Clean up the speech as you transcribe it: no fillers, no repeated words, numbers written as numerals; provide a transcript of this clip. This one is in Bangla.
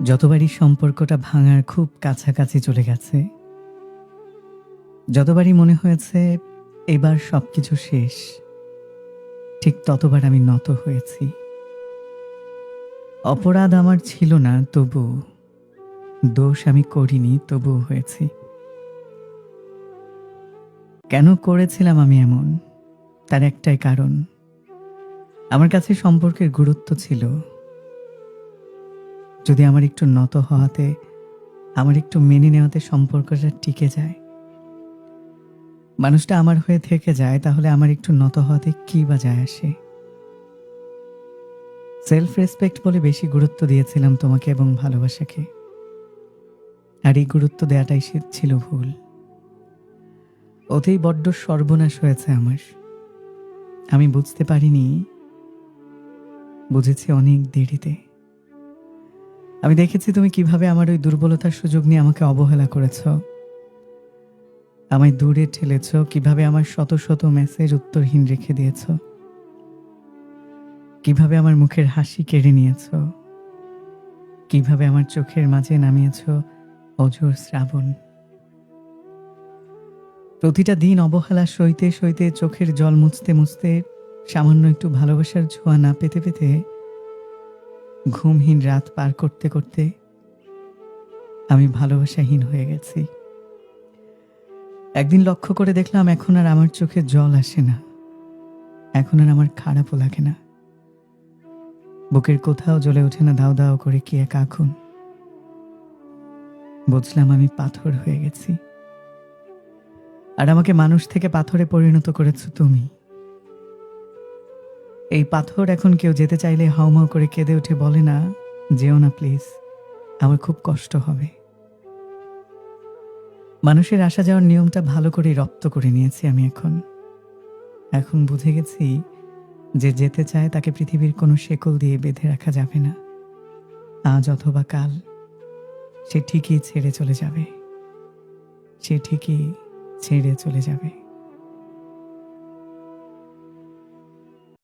যতবারই সম্পর্কটা ভাঙার খুব কাছাকাছি চলে গেছে, যতবারই মনে হয়েছে এবার সবকিছু শেষ, ঠিক ততবার আমি নত হয়েছি। অপরাধ আমার ছিল না, তবু দোষ আমি করিনি, তবুও হয়েছি। কেন করেছিলাম আমি এমন? তার একটাই কারণ, আমার কাছে সম্পর্কের গুরুত্ব ছিল। যদি আমার একটু নত হওয়াতে, আমার একটু মেনে নেওয়াতে সম্পর্কটা টিকে যায়, মানুষটা আমার হয়ে থেকে যায়, তাহলে আমার একটু নত হওয়াতে কি বা যায় আসে? সেলফ রেসপেক্ট বলে বেশি গুরুত্ব দিয়েছিলাম তোমাকে এবং ভালোবাসাকে, আর এই গুরুত্ব দেওয়াটাই ছিল ভুল। ওতেই বড্ড সর্বনাশ হয়েছে আমার। আমি বুঝতে পারিনি, বুঝেছি অনেক দেরিতে। আমি দেখেছি তুমি কিভাবে আমার ওই দুর্বলতার সুযোগ নিয়ে আমাকে অবহেলা করেছ, আমায় দূরে ঠেলেছ, কিভাবে আমার শত শত মেসেজ উত্তরহীন রেখে দিয়েছ, কিভাবে আমার মুখের হাসি কেড়ে নিয়েছ, কিভাবে আমার চোখের মাঝে নামিয়েছ অঝোর শ্রাবণ। প্রতিটা দিন অবহেলা সইতে সইতে, চোখের জল মুছতে মুছতে, সামান্য একটু ভালোবাসার ছোঁয়া না পেতে পেতে, ঘুমহীন রাত পার করতে করতে আমি ভালোবাসাহীন হয়ে গেছি। একদিন লক্ষ্য করে দেখলাম এখন আর আমার চোখে জল আসে না, এখন আর আমার খারাপও লাগে না, বুকের কোথাও জ্বলে ওঠে না দাও দাও করে কি এক আগুন। বুঝলাম আমি পাথর হয়ে গেছি, আর আমাকে মানুষ থেকে পাথরে পরিণত করেছো তুমি। এই পাথর এখন কেউ যেতে চাইলে হাউমাউ করে কেঁদে উঠে বলে না, যেও না প্লিজ, আমার খুব কষ্ট হবে। মানুষের আসা যাওয়ার নিয়মটা ভালো করে রপ্ত করে নিয়েছি আমি। এখন বুঝে গেছি যে যেতে চায় তাকে পৃথিবীর কোনো শেকল দিয়ে বেঁধে রাখা যাবে না। আজ অথবা কাল সে ঠিকই ছেড়ে চলে যাবে, সে ঠিকই ছেড়ে চলে যাবে।